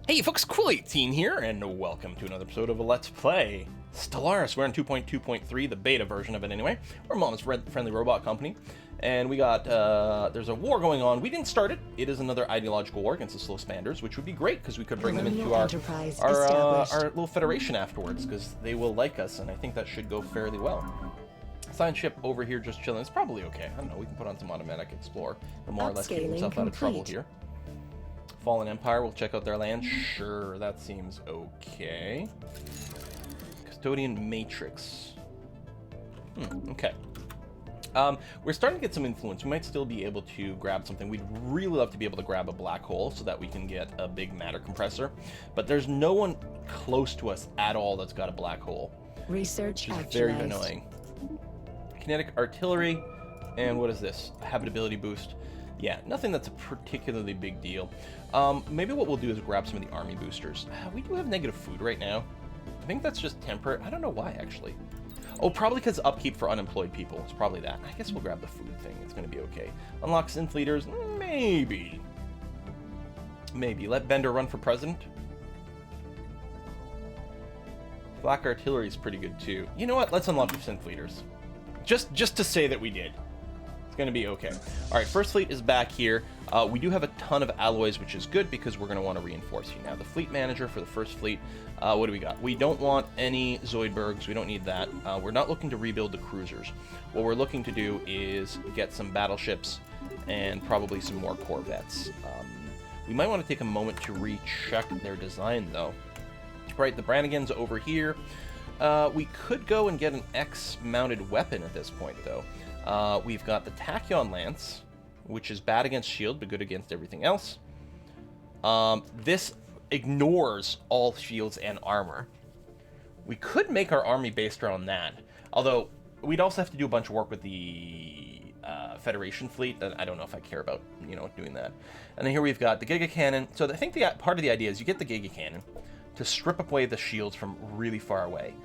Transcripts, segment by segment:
Hey folks, Cool18 here, and welcome to another episode of a Let's Play Stellaris. We're in 2.2.3, the beta version of it anyway. We're Mom's friendly robot company, and we got, there's a war going on. We didn't start it. It is another ideological war against the slow spanders, which would be great, because we could bring them into our little federation afterwards, because they will like us, and I think that should go fairly well. Science ship over here just chilling. It's probably okay. I don't know, we can put on some automatic explore. He'll more or less keep himself out of trouble here. Fallen Empire, we'll check out their land. Sure, that seems okay. Custodian Matrix. Okay. We're starting to get some influence. We might still be able to grab something. We'd really love to be able to grab a black hole so that we can get a big matter compressor. But there's no one close to us at all that's got a black hole. Research which is very annoying. Kinetic artillery. And what is this? A habitability boost. Yeah, nothing that's a particularly big deal. Maybe what we'll do is grab some of the army boosters. We do have negative food right now. I think that's just temperate. I don't know why, actually. Oh, probably because upkeep for unemployed people. It's probably that. I guess we'll grab the food thing. It's going to be okay. Unlock synth leaders? Maybe. Maybe. Let Bender run for president? Black artillery is pretty good, too. You know what? Let's unlock the synth leaders. Just to say that we did. Going to be okay. All right, first fleet is back here. We do have a ton of alloys, which is good because we're going to want to reinforce you. Now, the fleet manager for the first fleet, what do we got? We don't want any Zoidbergs. We don't need that. We're not looking to rebuild the cruisers. What we're looking to do is get some battleships and probably some more corvettes. We might want to take a moment to recheck their design, though. Right, the Branigan's over here. We could go and get an X-mounted weapon at this point, though. We've got the Tachyon Lance, which is bad against shield, but good against everything else. This ignores all shields and armor. We could make our army based around that, although we'd also have to do a bunch of work with the Federation fleet that I don't know if I care about, doing that. And then here we've got the Giga Cannon. So I think part of the idea is you get the Giga Cannon to strip away the shields from really far away.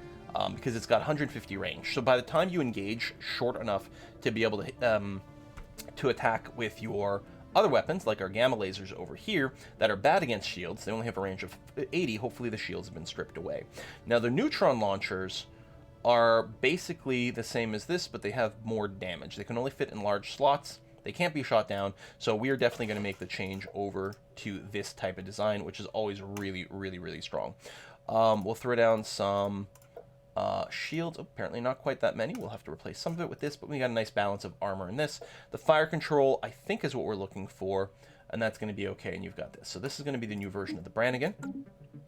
Because it's got 150 range. So by the time you engage short enough to be able to attack with your other weapons, like our gamma lasers over here, that are bad against shields, they only have a range of 80, hopefully the shields have been stripped away. Now the neutron launchers are basically the same as this, but they have more damage. They can only fit in large slots. They can't be shot down, so we are definitely going to make the change over to this type of design, which is always really, really, really strong. We'll throw down some shields. Apparently not quite that many. We'll have to replace some of it with this, but we got a nice balance of armor in this. The fire control, I think, is what we're looking for, and that's going to be okay, and you've got this. So this is going to be the new version of the Branigan.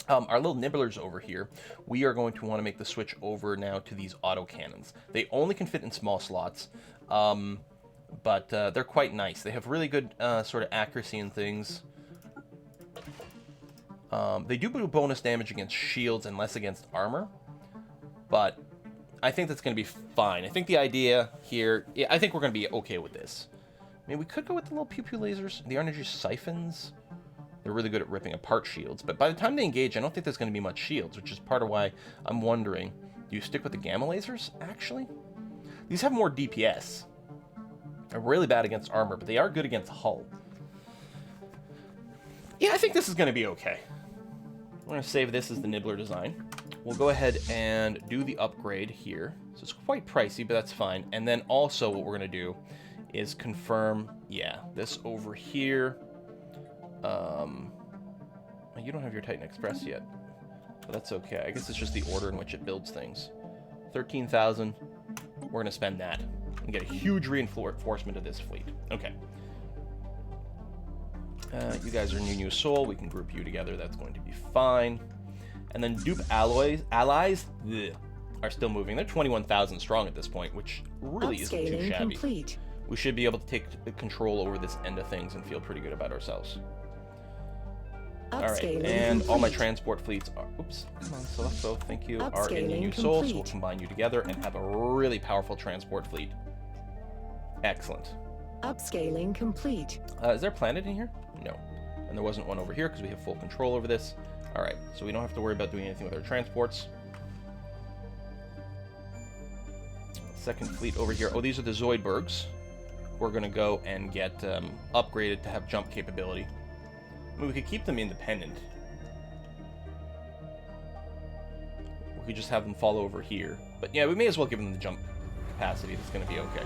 Our little nibblers over here, we are going to want to make the switch over now to these auto cannons. They only can fit in small slots, but they're quite nice. They have really good sort of accuracy and things. They do bonus damage against shields and less against armor. But I think that's going to be fine. I think the idea here, yeah, I think we're going to be okay with this. I mean, we could go with the little pew-pew lasers, the energy siphons. They're really good at ripping apart shields. But by the time they engage, I don't think there's going to be much shields, which is part of why I'm wondering, do you stick with the gamma lasers, actually? These have more DPS. They're really bad against armor, but they are good against hull. Yeah, I think this is going to be okay. We're going to save this as the nibbler design. We'll go ahead and do the upgrade here. So it's quite pricey, but that's fine. And then also what we're going to do is confirm, yeah, this over here. You don't have your Titan Express yet, but that's okay. I guess it's just the order in which it builds things. 13,000. We're going to spend that and get a huge reinforcement of this fleet. Okay. You guys are new soul. We can group you together. That's going to be fine. And then dupe allies are still moving. They're 21,000 strong at this point, which really isn't too shabby. Complete. We should be able to take control over this end of things and feel pretty good about ourselves. All right, and all my transport fleets are, oops, come on, Selecto, thank you, are in the new soul, so we'll combine you together and have a really powerful transport fleet. Excellent. Upscaling complete. Is there a planet in here? No. And there wasn't one over here because we have full control over this. All right, so we don't have to worry about doing anything with our transports. Second fleet over here. Oh, these are the Zoidbergs. We're going to go and get upgraded to have jump capability. I mean, we could keep them independent. We just have them fall over here. But yeah, we may as well give them the jump capacity. That's going to be okay.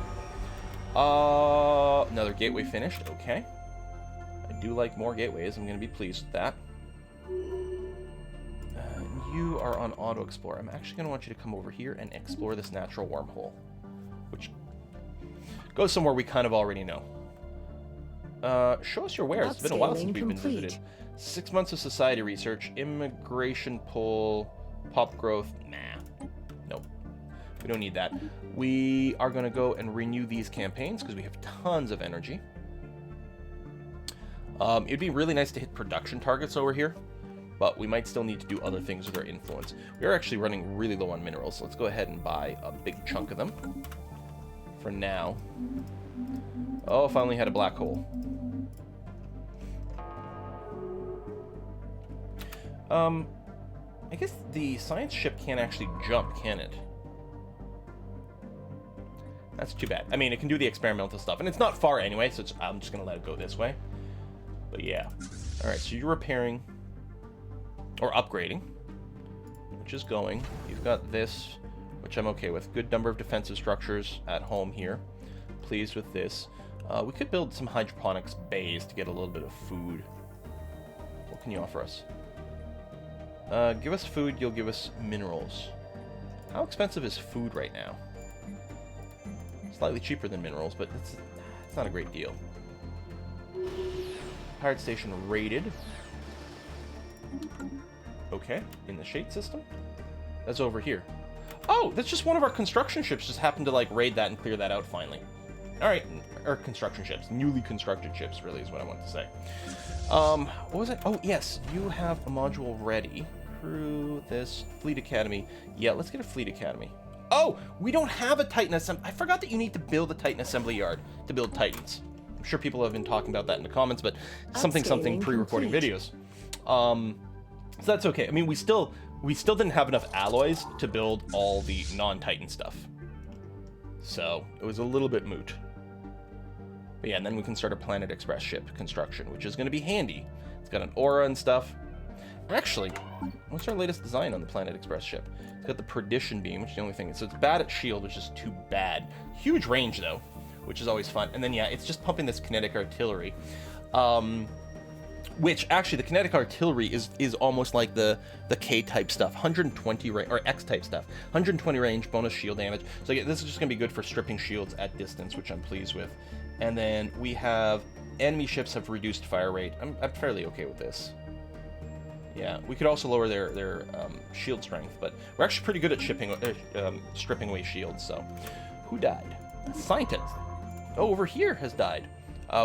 Another gateway finished. Okay. I do like more gateways. I'm going to be pleased with that. You are on Auto Explore. I'm actually going to want you to come over here and explore this natural wormhole, which goes somewhere we kind of already know. Show us your wares. It's been a while since we've been visited. 6 months of society research, immigration pull, pop growth. Nah. Nope. We don't need that. We are going to go and renew these campaigns because we have tons of energy. It'd be really nice to hit production targets over here, but we might still need to do other things with our influence. We are actually running really low on minerals, so let's go ahead and buy a big chunk of them for now. Oh, if I only had a black hole. I guess the science ship can't actually jump, can it? That's too bad. I mean, it can do the experimental stuff, and it's not far anyway, so I'm just going to let it go this way. But yeah. Alright, so you're repairing, or upgrading, which is going. You've got this, which I'm okay with. Good number of defensive structures at home here. Pleased with this. We could build some hydroponics bays to get a little bit of food. What can you offer us? Give us food, you'll give us minerals. How expensive is food right now? Slightly cheaper than minerals, but it's not a great deal. Pirate station raided. Okay, in the shade system? That's over here. Oh, that's just one of our construction ships just happened to, like, raid that and clear that out finally. Alright, or construction ships. Newly constructed ships, really, is what I want to say. What was it? Oh, yes, you have a module ready. Crew, this, Fleet Academy. Yeah, let's get a Fleet Academy. Oh, we don't have a Titan assembly. I forgot that you need to build a Titan assembly yard to build Titans. I'm sure people have been talking about that in the comments, but something pre-recording videos. So that's okay. I mean, we still didn't have enough alloys to build all the non-Titan stuff. So it was a little bit moot. But yeah, and then we can start a Planet Express ship construction, which is going to be handy. It's got an aura and stuff. Actually, what's our latest design on the Planet Express ship? It's got the Perdition Beam, which is the only thing. So it's bad at shield, which is too bad. Huge range, though, which is always fun. And then, yeah, it's just pumping this kinetic artillery. Which, actually, the kinetic artillery is almost like the K-type stuff. 120 range, or X-type stuff. 120 range, bonus shield damage. So yeah, this is just going to be good for stripping shields at distance, which I'm pleased with. And then we have enemy ships have reduced fire rate. I'm fairly okay with this. Yeah, we could also lower their shield strength, but we're actually pretty good at stripping away shields, so. Who died? A scientist. Oh, over here has died.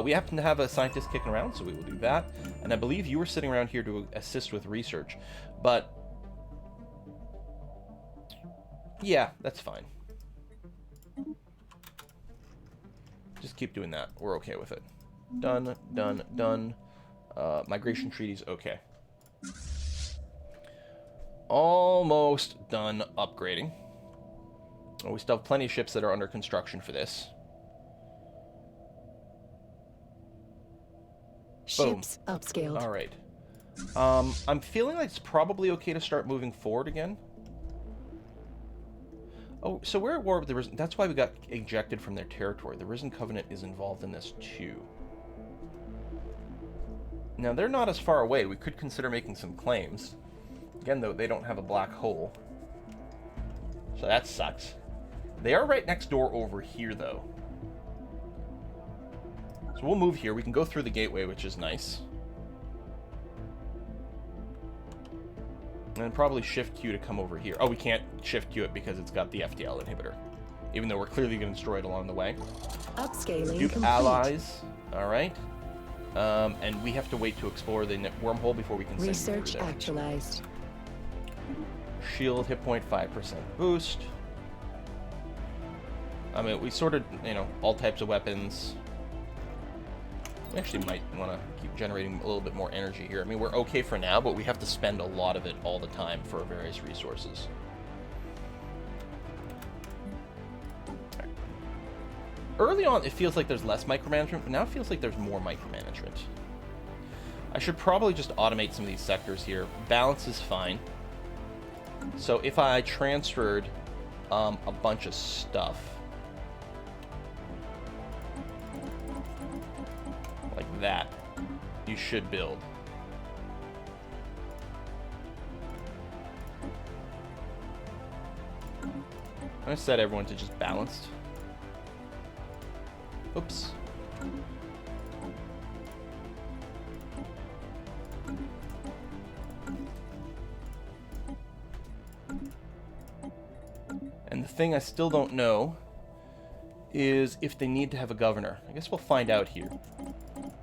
We happen to have a scientist kicking around, so we will do that. And I believe you were sitting around here to assist with research. But, yeah, that's fine. Just keep doing that. We're okay with it. Done, done, done. Migration treaties, okay. Almost done upgrading. Oh, we still have plenty of ships that are under construction for this. Ships upscaled. All right. I'm feeling like it's probably okay to start moving forward again. Oh, so we're at war with the Risen. That's why we got ejected from their territory. The Risen Covenant is involved in this too. Now, they're not as far away. We could consider making some claims. Again, though, they don't have a black hole. So that sucks. They are right next door over here, though. So we'll move here. We can go through the gateway, which is nice. And probably shift Q to come over here. Oh, we can't shift Q it because it's got the FTL inhibitor. Even though we're clearly going to destroy it along the way. Upscaling Duke complete. allies. All right. And we have to wait to explore the wormhole before we can send Research you through there. actualized. Shield hit point 5% boost. I mean, we sorted, all types of weapons. We actually might want to keep generating a little bit more energy here. I mean, we're okay for now, but we have to spend a lot of it all the time for various resources. Right. Early on, it feels like there's less micromanagement, but now it feels like there's more micromanagement. I should probably just automate some of these sectors here. Balance is fine. So if I transferred a bunch of stuff like that, you should build. I'm gonna set everyone to just balanced. Oops. And the thing I still don't know is if they need to have a governor. I guess we'll find out here.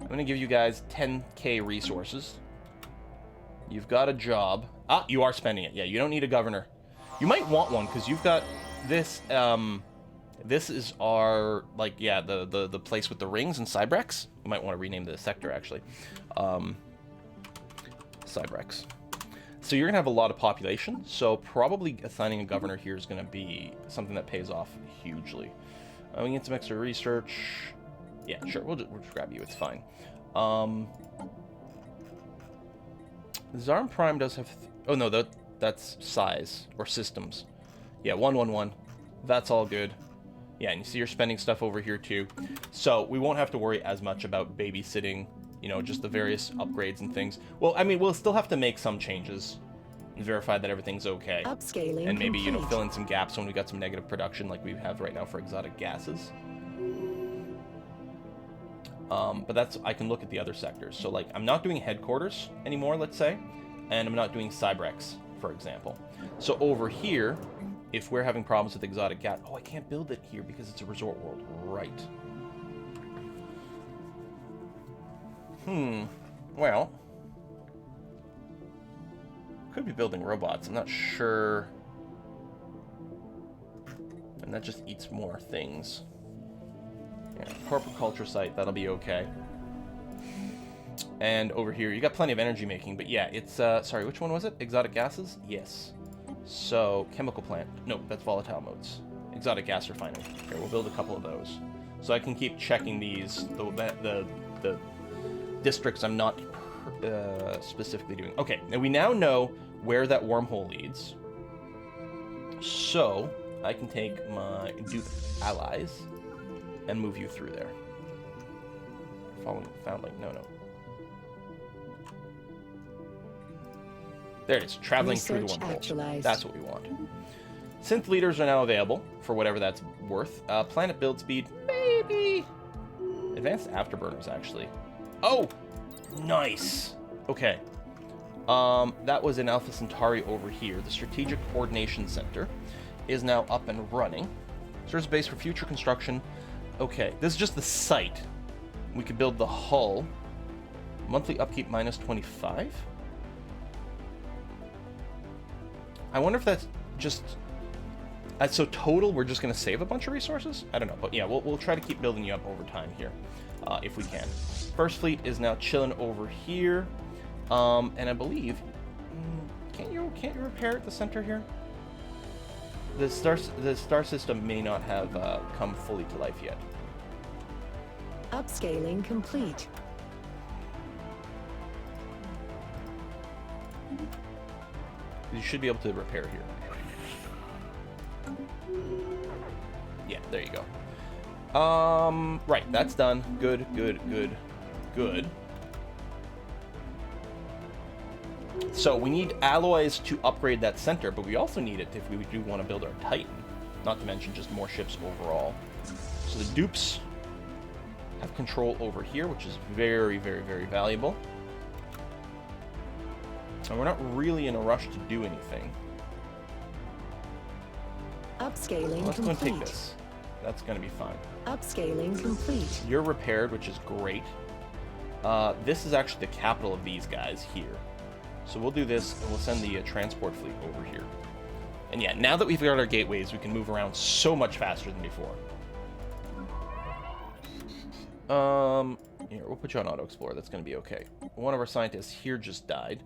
I'm gonna give you guys 10k resources. You've got a job. Ah, you are spending it. Yeah, you don't need a governor. You might want one, because you've got this, this is our, like, yeah, the place with the rings in Cybrex. You might want to rename the sector, actually. Cybrex. So you're going to have a lot of population, so probably assigning a governor here is going to be something that pays off hugely. We need some extra research. Yeah, sure, we'll just grab you, it's fine. Zarm Prime does have... oh, no, that's size, or systems. Yeah, 111. That's all good. Yeah, and you see you're spending stuff over here too. So we won't have to worry as much about babysitting, you know, just the various upgrades and things. Well, I mean, we'll still have to make some changes and verify that everything's okay. Upscaling and maybe, complete. you know, fill in some gaps when we got some negative production like we have right now for exotic gases. But that's, I can look at the other sectors. So, like, I'm not doing headquarters anymore, let's say, and I'm not doing Cybrex, for example. So over here, if we're having problems with exotic gas... oh, I can't build it here because it's a resort world. Right. Well... could be building robots. I'm not sure. And that just eats more things. Yeah, corporate culture site. That'll be okay. And over here, you got plenty of energy making. But yeah, it's... sorry, which one was it? Exotic gases? Yes. So, chemical plant. No, that's volatile modes. Exotic gas refinery. Here, we'll build a couple of those. So I can keep checking these, the districts I'm not specifically doing. Okay, now we now know where that wormhole leads. So, I can take my dupe allies and move you through there. Foundling, no. There it is, traveling through the wormhole. Actualized. That's what we want. Synth leaders are now available, for whatever that's worth. Planet build speed, maybe. Advanced afterburners, actually. Oh, nice. Okay. That was in Alpha Centauri over here. The Strategic Coordination Center is now up and running. Serves base for future construction. Okay, this is just the site. We could build the hull. Monthly upkeep minus 25. I wonder if that's just... so total, we're just going to save a bunch of resources? I don't know, but yeah, we'll try to keep building you up over time here, if we can. First Fleet is now chilling over here, and I believe... can't you repair at the center here? The star system may not have come fully to life yet. Upscaling complete. You should be able to repair here. Yeah, there you go. Right, that's done. Good. So we need alloys to upgrade that center, but we also need it if we do want to build our Titan. Not to mention just more ships overall. So the dupes have control over here, which is very valuable. And we're not really in a rush to do anything. Upscaling Let's go and complete. take this. That's going to be fine. Upscaling complete. You're repaired, which is great. This is actually the capital of these guys here. So we'll do this, and we'll send the transport fleet over here. And yeah, now that we've got our gateways, we can move around so much faster than before. Here, we'll put you on Auto Explorer. That's going to be okay. One of our scientists here just died.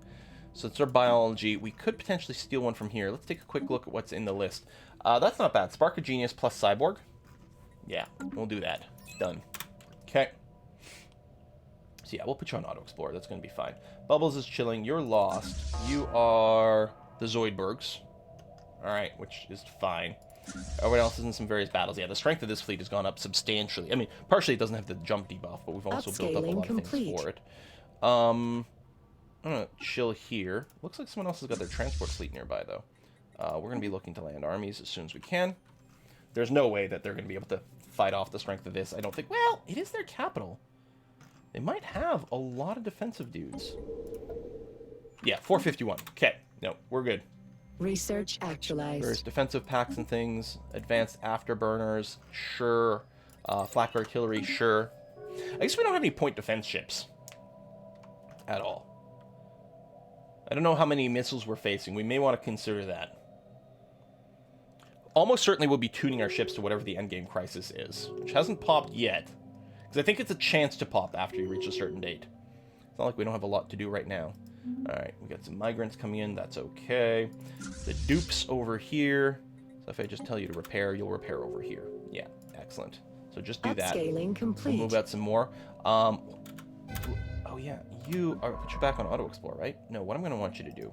So it's our biology. We could potentially steal one from here. Let's take a quick look at what's in the list. That's not bad. Spark of Genius plus Cyborg. Yeah, we'll do that. Done. Okay. So yeah, we'll put you on Auto Explorer. That's going to be fine. Bubbles is chilling. You're lost. You are the Zoidbergs. Alright, which is fine. Everyone else is in some various battles. Yeah, the strength of this fleet has gone up substantially. I mean, partially it doesn't have the jump debuff, but we've also built up a lot of things for it. I'm gonna chill here. Looks like someone else has got their transport fleet nearby, though. We're gonna be looking to land armies as soon as we can. There's no way that they're gonna be able to fight off the strength of this, I don't think. Well, it is their capital. They might have a lot of defensive dudes. Yeah, 451. Okay, no, we're good. Research actualized. There's defensive packs and things. Advanced afterburners, sure. Flak artillery, sure. I guess we don't have any point defense ships. At all. I don't know how many missiles we're facing. We may want to consider that. Almost certainly we'll be tuning our ships to whatever the endgame crisis is. Which hasn't popped yet. Because I think it's a chance to pop after you reach a certain date. It's not like we don't have a lot to do right now. Alright, we got some migrants coming in, that's okay. The dupes over here. So if I just tell you to repair, you'll repair over here. Yeah, excellent. So just do that. Upscaling complete. We'll move out some more. Oh yeah, you are put you back on auto explore, right? No, what I'm gonna want you to do.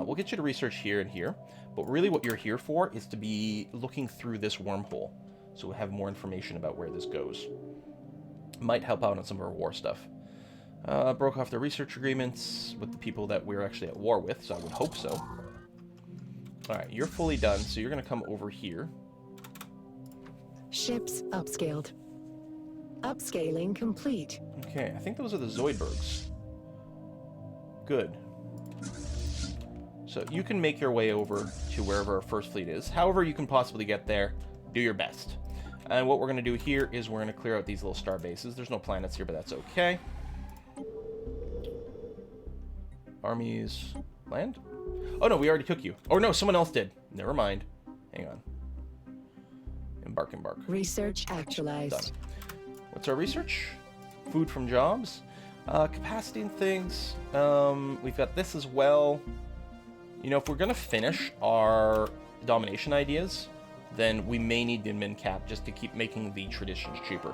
We'll get you to research here and here, but really what you're here for is to be looking through this wormhole. So we'll have more information about where this goes. Might help out on some of our war stuff. Broke off the research agreements with the people that we're actually at war with, so I would hope so. Alright, you're fully done, so you're going to come over here. Ships upscaled. Upscaling complete. Okay, I think those are the Zoidbergs. Good. So you can make your way over to wherever our first fleet is. However you can possibly get there, do your best. And what we're going to do here is we're going to clear out these little star bases. There's no planets here, but that's okay. Armies land? Oh no, we already took you. Oh no, someone else did. Never mind. Hang on. Embark, embark. Research actualized. Done. What's our research? Food from jobs. Capacity and things. We've got this as well. You know, if we're gonna finish our domination ideas, then we may need the min cap just to keep making the traditions cheaper.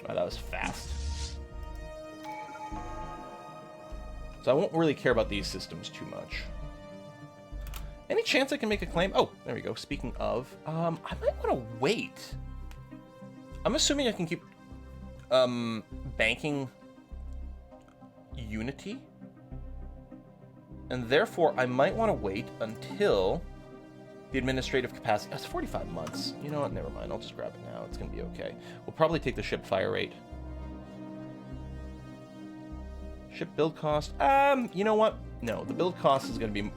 Wow, that was fast. So I won't really care about these systems too much. Any chance I can make a claim? Oh, there we go. Speaking of, I might want to wait. I'm assuming I can keep banking Unity. And therefore, I might want to wait until the administrative capacity... That's 45 months. You know what? Never mind. I'll just grab it now. It's going to be okay. We'll probably take the ship fire rate. Ship build cost. You know what? No, the build cost is going to be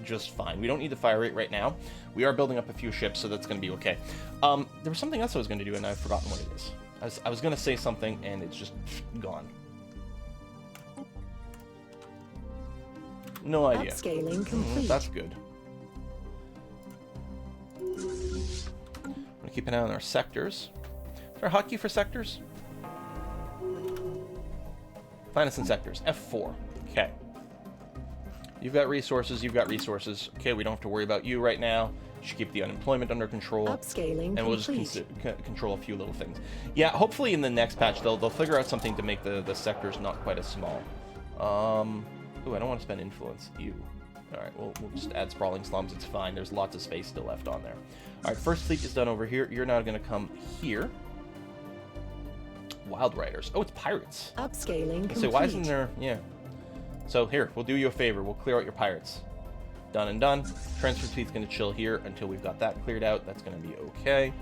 just fine. We don't need the fire rate right now. We are building up a few ships, so that's going to be okay. There was something else I was going to do, and I've forgotten what it is. I was going to say something, and it's just gone. No idea. Upscaling complete. That's good. I'm going to keep an eye on our sectors. Is there a hotkey for sectors? Planets and sectors. F4. Okay. You've got resources. You've got resources. Okay, we don't have to worry about you right now. Should keep the unemployment under control. Upscaling and we'll complete. just control a few little things. Yeah, hopefully in the next patch they'll figure out something to make the sectors not quite as small. Ooh, I don't want to spend influence. Ew. Alright, we'll just add sprawling slums. It's fine. There's lots of space still left on there. Alright, first fleet is done over here. You're now going to come here. Wild Riders. Oh, it's pirates. Upscaling complete. So why isn't there... Yeah. So here, we'll do you a favor. We'll clear out your pirates. Done and done. Transfer fleet's going to chill here until we've got that cleared out. That's going to be okay.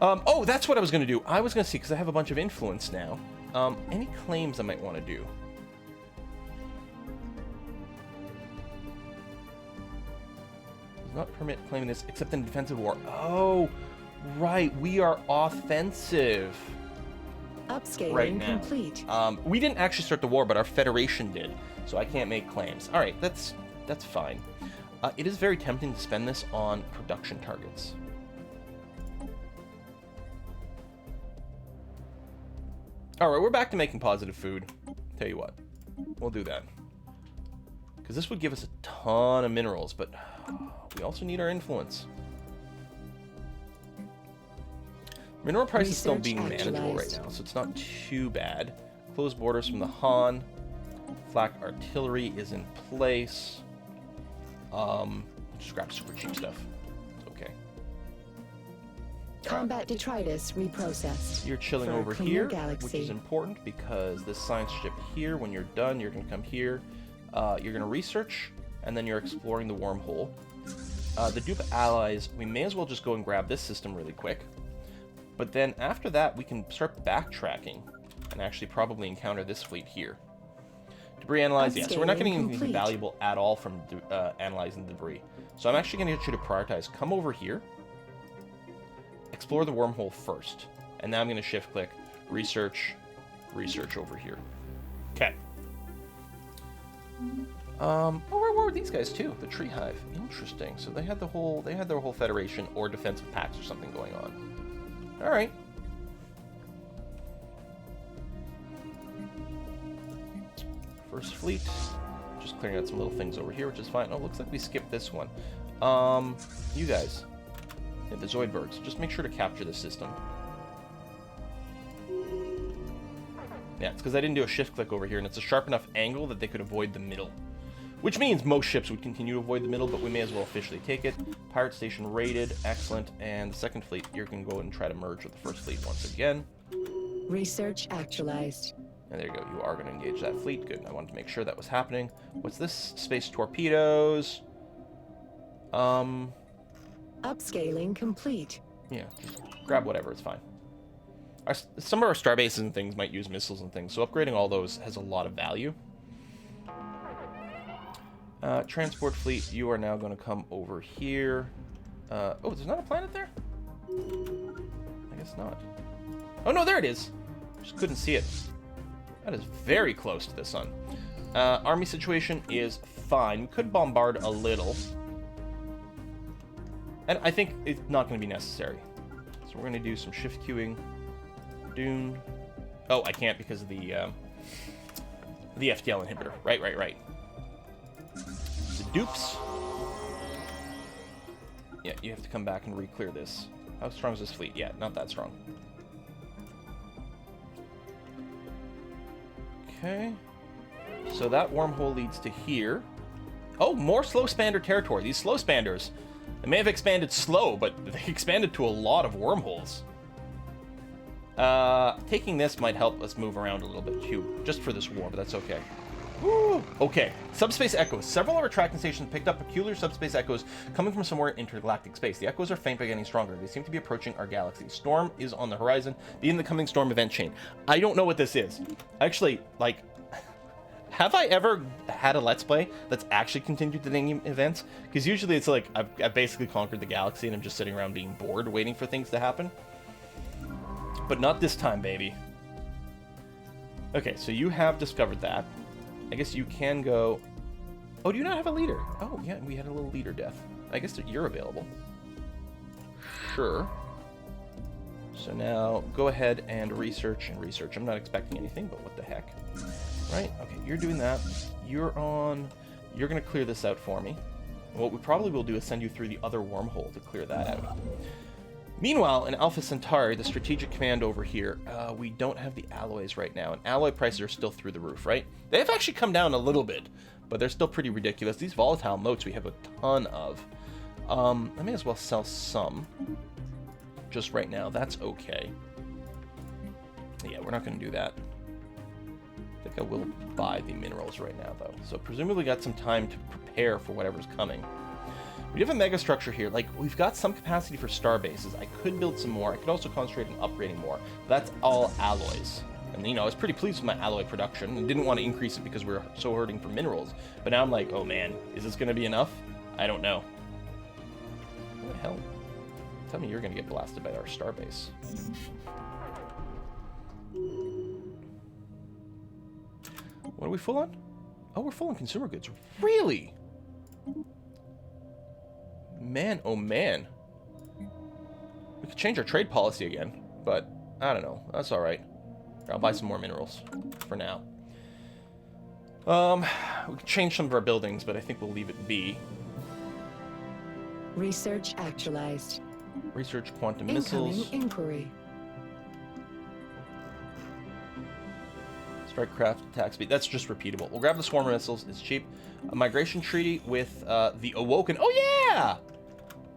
Oh, that's what I was going to do. I was going to see, because I have a bunch of influence now. Any claims I might want to do? Does not permit claiming this except in defensive war. Oh, right. We are offensive. Upscaling right now. complete. We didn't actually start the war, but our federation did, so I can't make claims. All right, that's fine. It is very tempting to spend this on production targets. All right, we're back to making positive food. Tell you what, we'll do that. Because this would give us a ton of minerals, but we also need our influence. Mineral price is still being manageable right now, so it's not too bad. Closed borders from the Han. Flak artillery is in place. Just grab super cheap stuff. It's okay. Combat detritus reprocessed. You're chilling for a over cleaner here, galaxy. which is important because this science ship here, when you're done, you're going to come here. You're going to research, and then you're exploring the wormhole. The dupe allies, we may as well just go and grab this system really quick. But then after that, we can start backtracking and actually probably encounter this fleet here. Debris analyze, yeah, so we're not getting anything Complete. valuable at all from analyzing the debris. So I'm actually going to get you to prioritize. Come over here. Explore the wormhole first. And now I'm going to shift-click, research over here. Okay. Oh, where were these guys too? The tree hive. Interesting. So they had their whole federation or defensive pacts or something going on. All right. First fleet. Just clearing out some little things over here, which is fine. Oh, looks like we skipped this one. You guys. Yeah, the Zoidbergs. Just make sure to capture the system. Yeah, it's because I didn't do a shift click over here, and it's a sharp enough angle that they could avoid the middle. Which means most ships would continue to avoid the middle, but we may as well officially take it. Pirate station raided. Excellent. And the second fleet, you can go and try to merge with the first fleet once again. Research actualized. And there you go. You are going to engage that fleet. Good. I wanted to make sure that was happening. What's this? Space torpedoes. Upscaling complete. Yeah, just grab whatever. It's fine. Some of our star bases and things might use missiles and things, so upgrading all those has a lot of value. Transport fleet, you are now going to come over here. Oh, there's not a planet there? I guess not. Oh, no, there it is. Just couldn't see it. That is very close to the sun. Army situation is fine. We could bombard a little. And I think it's not going to be necessary. So we're going to do some shift queuing. Dune. Oh, I can't because of the FTL inhibitor. Right. The dupes. Yeah, you have to come back and re-clear this. How strong is this fleet? Yeah, not that strong. Okay. So that wormhole leads to here. Oh, more slow spander territory. These slow spanders, they may have expanded slow, but they expanded to a lot of wormholes. Taking this might help us move around a little bit too, just for this war, but that's okay. Woo! Okay, subspace echoes. Several of our tracking stations picked up peculiar subspace echoes coming from somewhere in intergalactic space. The echoes are faint but getting stronger. They seem to be approaching our galaxy. Storm is on the horizon. Be in the coming storm event chain. I don't know what this is. Actually, like, have I ever had a Let's Play that's actually continued the name events? Because usually it's like, I've basically conquered the galaxy and I'm just sitting around being bored waiting for things to happen. But not this time, baby. Okay, so you have discovered that. I guess you can go... Oh, do you not have a leader? Oh, yeah, we had a little leader death. I guess that you're available. Sure. So now, go ahead and research. I'm not expecting anything, but what the heck. Right, okay, you're doing that. You're going to clear this out for me. And what we probably will do is send you through the other wormhole to clear that out. Meanwhile, in Alpha Centauri, the strategic command over here, we don't have the alloys right now, and alloy prices are still through the roof, right? They have actually come down a little bit, but they're still pretty ridiculous. These volatile motes we have a ton of. I may as well sell some just right now. That's okay. Yeah, we're not going to do that. I think I will buy the minerals right now, though. So presumably got some time to prepare for whatever's coming. We have a mega structure here. Like, we've got some capacity for star bases. I could build some more. I could also concentrate on upgrading more. That's all alloys. And, you know, I was pretty pleased with my alloy production and didn't want to increase it because we were so hurting for minerals. But now I'm like, oh man, is this going to be enough? I don't know. What the hell? Tell me you're going to get blasted by our star base. What are we full on? Oh, we're full on consumer goods. Really? Man, oh man. We could change our trade policy again, but I don't know. That's alright. I'll buy some more minerals for now. We could change some of our buildings, but I think we'll leave it be. Research actualized. Research quantum Incoming missiles. inquiry. Right, craft attack speed. That's just repeatable. We'll grab the swarm missiles. It's cheap. A migration treaty with the Awoken. Oh, yeah!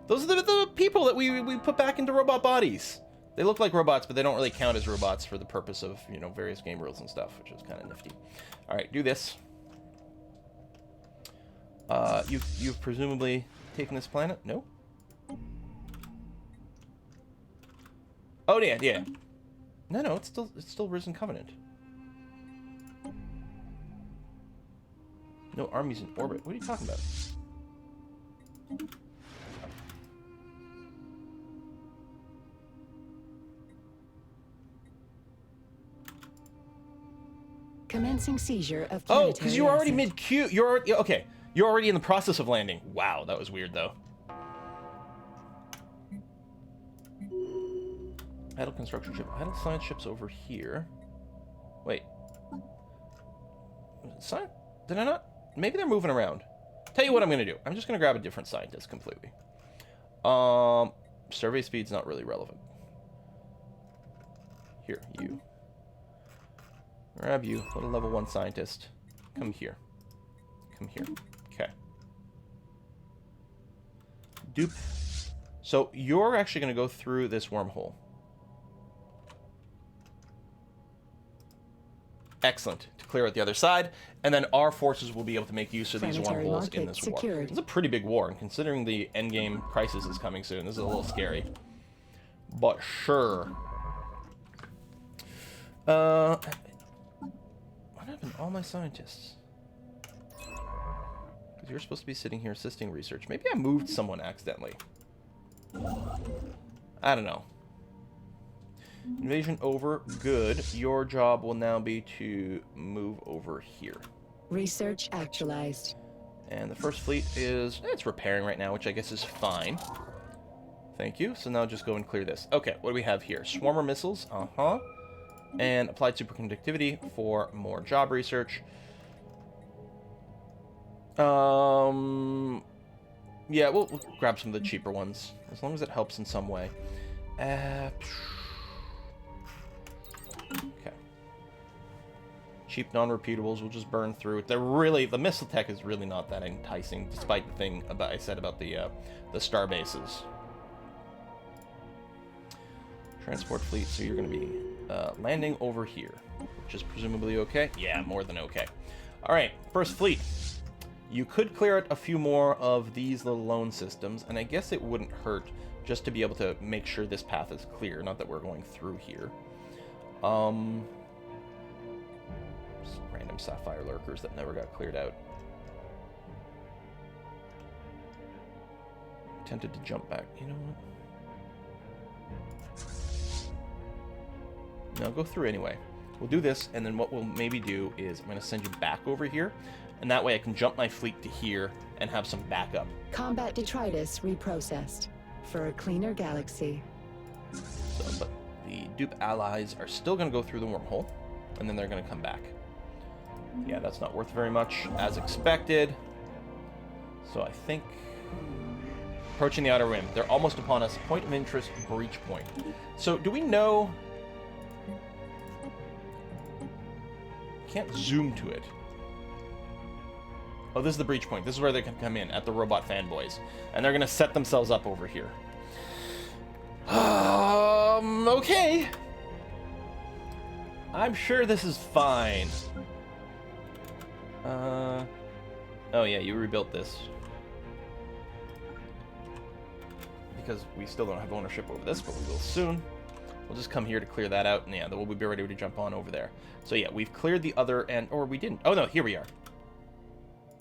Those are the people that we put back into robot bodies. They look like robots, but they don't really count as robots for the purpose of, you know, various game rules and stuff, which is kind of nifty. All right, do this. You've presumably taken this planet? No? Oh, yeah. No, it's still Risen Covenant. No armies in orbit. What are you talking about? Commencing seizure of Oh, planetary because you're already asset. mid-queue. You're already, okay. You're already in the process of landing. Wow, that was weird, though. Idle construction ship. Idle science ships over here. Wait. Science? Did I not? Maybe they're moving around. Tell you what I'm going to do. I'm just going to grab a different scientist completely. Survey speed's not really relevant. Here, you. Grab you, little level 1 scientist. Come here. Come here. Okay. Dupe. So you're actually going to go through this wormhole. Excellent. To clear out the other side, and then our forces will be able to make use of these Planetary wormholes market in this war. secured. It's a pretty big war, and considering the endgame crisis is coming soon, this is a little scary. But sure. What happened to all my scientists? Because you're supposed to be sitting here assisting research. Maybe I moved someone accidentally. I don't know. Invasion over. Good. Your job will now be to move over here. Research actualized. And the first fleet is... it's repairing right now, which I guess is fine. Thank you. So now just go and clear this. Okay, what do we have here? Swarmer missiles. Uh-huh. And applied superconductivity for more job research. Yeah, we'll grab some of the cheaper ones, as long as it helps in some way. Okay. Cheap non-repeatables will just burn through it. They're really... the missile tech is really not that enticing, despite the thing about I said about the star bases. Transport fleet, so you're going to be landing over here, which is presumably okay. Yeah, more than okay. All right, first fleet. You could clear out a few more of these little lone systems, and I guess it wouldn't hurt just to be able to make sure this path is clear, not that we're going through here. Some random sapphire lurkers that never got cleared out. Tempted to jump back. You know what? No, go through anyway. We'll do this, and then what we'll maybe do is I'm going to send you back over here, and that way I can jump my fleet to here and have some backup. Combat detritus reprocessed for a cleaner galaxy. So, but the dupe allies are still going to go through the wormhole, and then they're going to come back. Yeah, that's not worth very much, as expected. So I think... approaching the outer rim. They're almost upon us. Point of interest, breach point. So do we know... can't zoom to it. Oh, this is the breach point. This is where they can come in, at the robot fanboys. And they're going to set themselves up over here. Okay. I'm sure this is fine. Oh yeah, you rebuilt this. Because we still don't have ownership over this, but we will soon. We'll just come here to clear that out, and yeah, then we'll be ready to jump on over there. So yeah, we've cleared the other end, or we didn't. Oh no, here we are.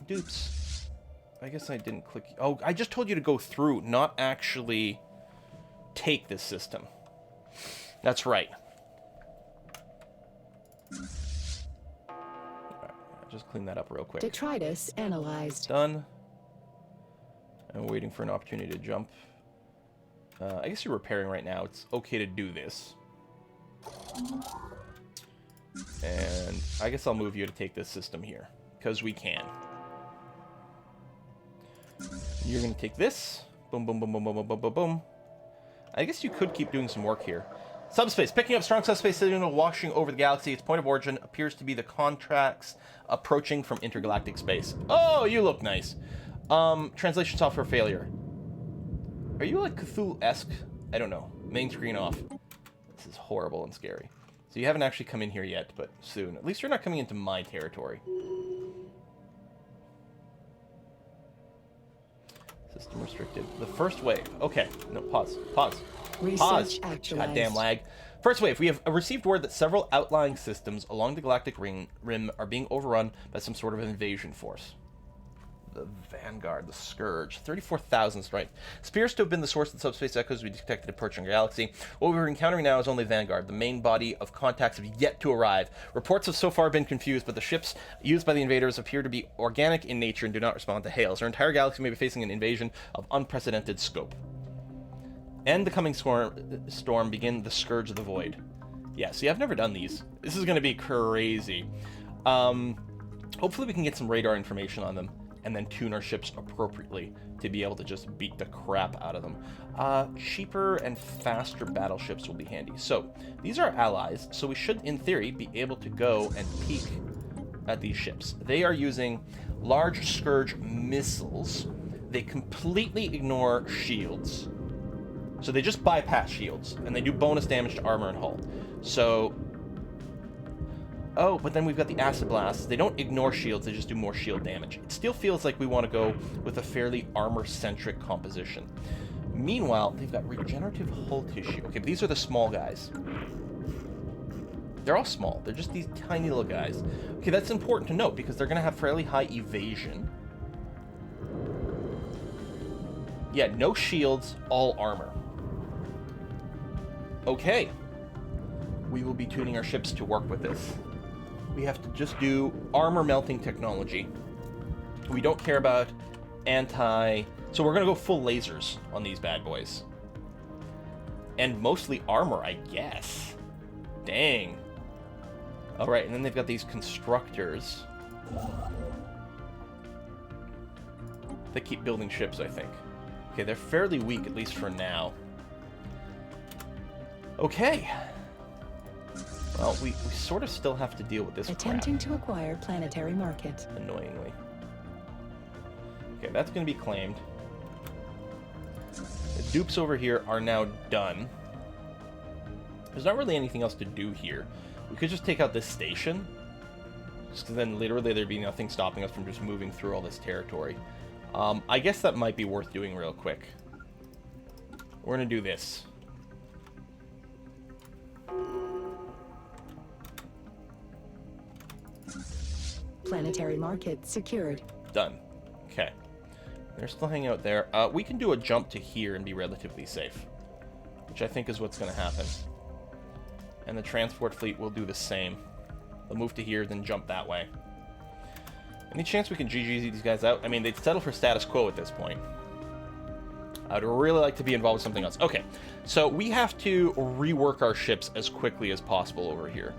Dupes. I guess I didn't click. Oh, I just told you to go through, not actually take this system. That's right. Alright, just clean that up real quick. Detritus analyzed. Done. I'm waiting for an opportunity to jump. I guess you're repairing right now. It's okay to do this. And I guess I'll move you to take this system here, because we can. You're going to take this. Boom, boom, boom, boom, boom, boom, boom, boom, boom. I guess you could keep doing some work here. Subspace. Picking up strong subspace signal washing over the galaxy. Its point of origin appears to be the contracts approaching from intergalactic space. Oh, you look nice. Translation software failure. Are you like Cthulhu-esque? I don't know. Main screen off. This is horrible and scary. So you haven't actually come in here yet, but soon. At least you're not coming into my territory. System restricted. The first wave. Okay. No, pause. Pause. Research Pause. actualized. Goddamn lag. First wave. We have received word that several outlying systems along the galactic rim are being overrun by some sort of invasion force. The Vanguard, the Scourge, 34,000 strength. Appears to have been the source of the subspace echoes we detected approaching our galaxy. What we're encountering now is only Vanguard. The main body of contacts have yet to arrive. Reports have so far been confused, but the ships used by the invaders appear to be organic in nature and do not respond to hails. Our entire galaxy may be facing an invasion of unprecedented scope. End the coming storm, begin the Scourge of the Void. Yeah, see, I've never done these. This is going to be crazy. Hopefully we can get some radar information on them and then tune our ships appropriately to be able to just beat the crap out of them. Cheaper and faster battleships will be handy. So, these are allies, so we should, in theory, be able to go and peek at these ships. They are using large Scourge missiles. They completely ignore shields. So they just bypass shields, and they do bonus damage to armor and hull. So... Oh, but then we've got the acid blasts. They don't ignore shields, they just do more shield damage. It still feels like we want to go with a fairly armor-centric composition. Meanwhile, they've got regenerative hull tissue. Okay, but these are the small guys. They're all small. They're just these tiny little guys. Okay, that's important to note, because they're going to have fairly high evasion. Yeah, no shields, all armor. Okay. We will be tuning our ships to work with this. We have to just do armor melting technology. We don't care about anti... So we're going to go full lasers on these bad boys. And mostly armor, I guess. Dang. Alright, and then they've got these constructors that keep building ships, I think. Okay, they're fairly weak, at least for now. Okay. Well, we sort of still have to deal with this Attempting crap. to acquire planetary market. Annoyingly. Okay, that's going to be claimed. The dupes over here are now done. There's not really anything else to do here. We could just take out this station. Just because then literally there'd be nothing stopping us from just moving through all this territory. I guess that might be worth doing real quick. We're going to do this. Planetary market secured. Done. Okay. They're still hanging out there. We can do a jump to here and be relatively safe. Which I think is what's going to happen. And the transport fleet will do the same. They'll move to here, then jump that way. Any chance we can GG these guys out? I mean, they'd settle for status quo at this point. I'd really like to be involved with something else. Okay, so we have to rework our ships as quickly as possible over here.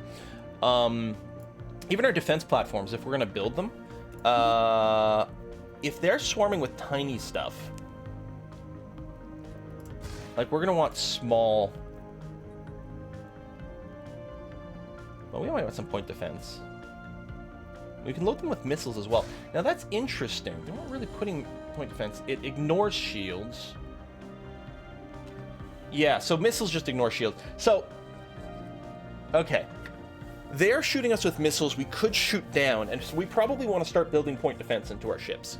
Even our defense platforms, if we're going to build them, if they're swarming with tiny stuff, like we're going to want small... Well, we might want some point defense. We can load them with missiles as well. Now that's interesting. They're not really putting point defense. It ignores shields. Yeah, so missiles just ignore shields. So, okay. They're shooting us with missiles we could shoot down, and so we probably want to start building point defense into our ships.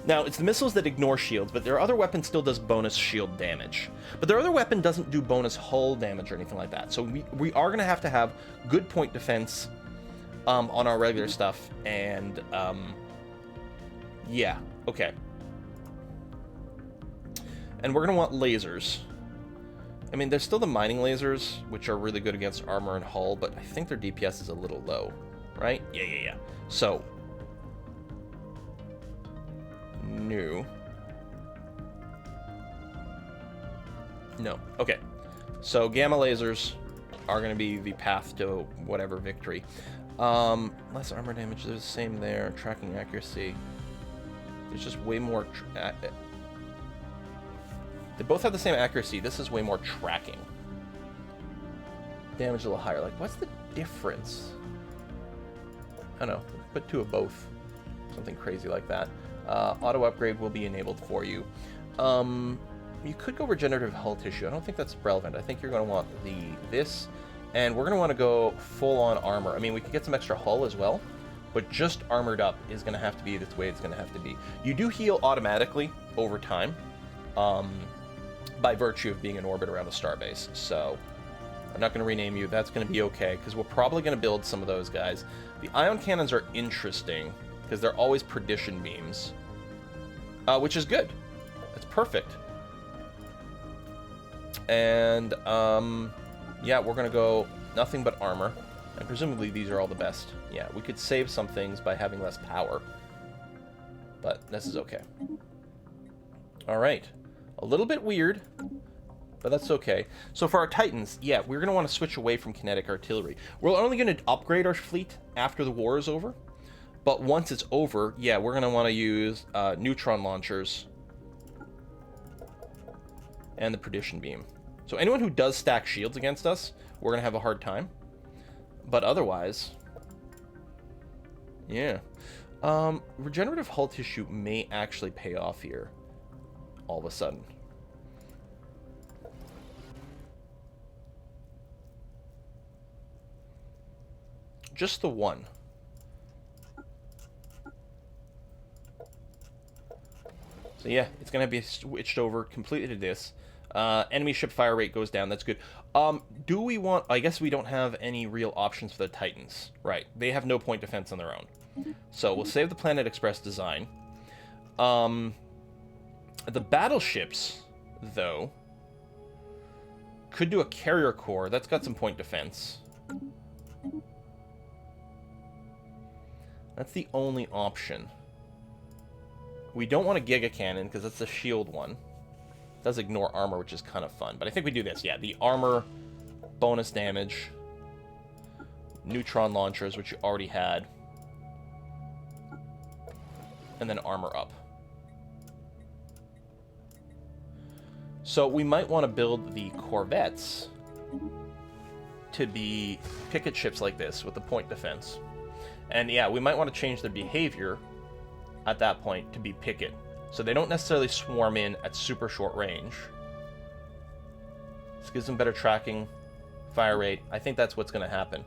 Now, it's the missiles that ignore shields, but their other weapon still does bonus shield damage. But their other weapon doesn't do bonus hull damage or anything like that. So we are going to have good point defense on our regular stuff, and yeah, okay. And we're going to want lasers. I mean, there's still the mining lasers, which are really good against armor and hull, but I think their DPS is a little low, right? Yeah. So, no. Okay. So, gamma lasers are going to be the path to whatever victory. Less armor damage, they're the same there. Tracking accuracy. There's just way more... They both have the same accuracy. This is way more tracking. damage a little higher. Like, what's the difference? I don't know. Put 2 of both. Something crazy like that. Auto upgrade will be enabled for you. You could go regenerative hull tissue. I don't think that's relevant. I think you're going to want this, and we're going to want to go full-on armor. I mean, we could get some extra hull as well, but just armored up is going to have to be the way it's going to have to be. You do heal automatically over time, by virtue of being in orbit around a starbase. So I'm not going to rename you. That's going to be okay, because we're probably going to build some of those guys. The ion cannons are interesting, because they're always perdition beams, which is good. That's perfect. And, yeah, we're going to go nothing but armor. And presumably these are all the best. Yeah, we could save some things by having less power. But this is okay. Alright. A little bit weird, but that's okay. So for our Titans, yeah, we're going to want to switch away from kinetic artillery. We're only going to upgrade our fleet after the war is over. But once it's over, yeah, we're going to want to use neutron launchers and the perdition beam. So anyone who does stack shields against us, we're going to have a hard time. But otherwise, yeah. Regenerative hull tissue may actually pay off here all of a sudden. Just the one. So yeah, it's going to be switched over completely to this. Enemy ship fire rate goes down. That's good. Do we want... I guess we don't have any real options for the Titans. Right. They have no point defense on their own. So we'll save the Planet Express design. The battleships, though, could do a carrier core. That's got some point defense. That's the only option. We don't want a Giga Cannon, because that's the shield one. It does ignore armor, which is kind of fun. But I think we do this. Yeah, the armor, bonus damage, neutron launchers, which you already had, and then armor up. So we might want to build the corvettes to be picket ships like this with the point defense. And yeah, we might want to change their behavior at that point to be picket. So they don't necessarily swarm in at super short range. This gives them better tracking, fire rate. I think that's what's going to happen.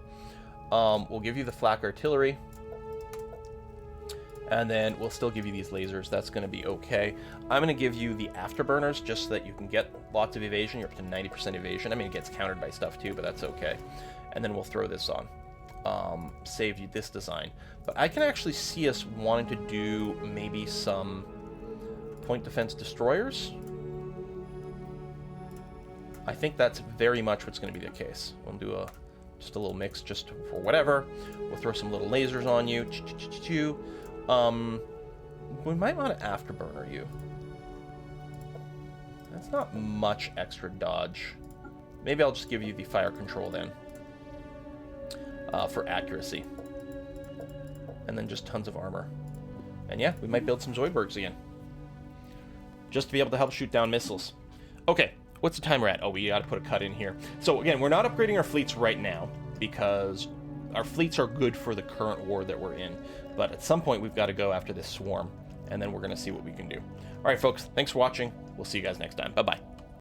We'll give you the flak artillery. And then we'll still give you these lasers. That's going to be okay. I'm going to give you the afterburners just so that you can get lots of evasion. You're up to 90% evasion. I mean, it gets countered by stuff too, but that's okay. And then we'll throw this on. Save you this design. But I can actually see us wanting to do maybe some point defense destroyers. I think that's very much what's going to be the case. We'll do just a little mix just for whatever. We'll throw some little lasers on you. We might want to afterburner you. That's not much extra dodge. Maybe I'll just give you the fire control then. For accuracy. And then just tons of armor. And yeah, we might build some Zoidbergs again. Just to be able to help shoot down missiles. Okay, what's the time we're at? Oh, we gotta put a cut in here. So again, we're not upgrading our fleets right now, because our fleets are good for the current war that we're in. But at some point, we've got to go after this swarm, and then we're gonna see what we can do. Alright, folks, thanks for watching. We'll see you guys next time. Bye-bye.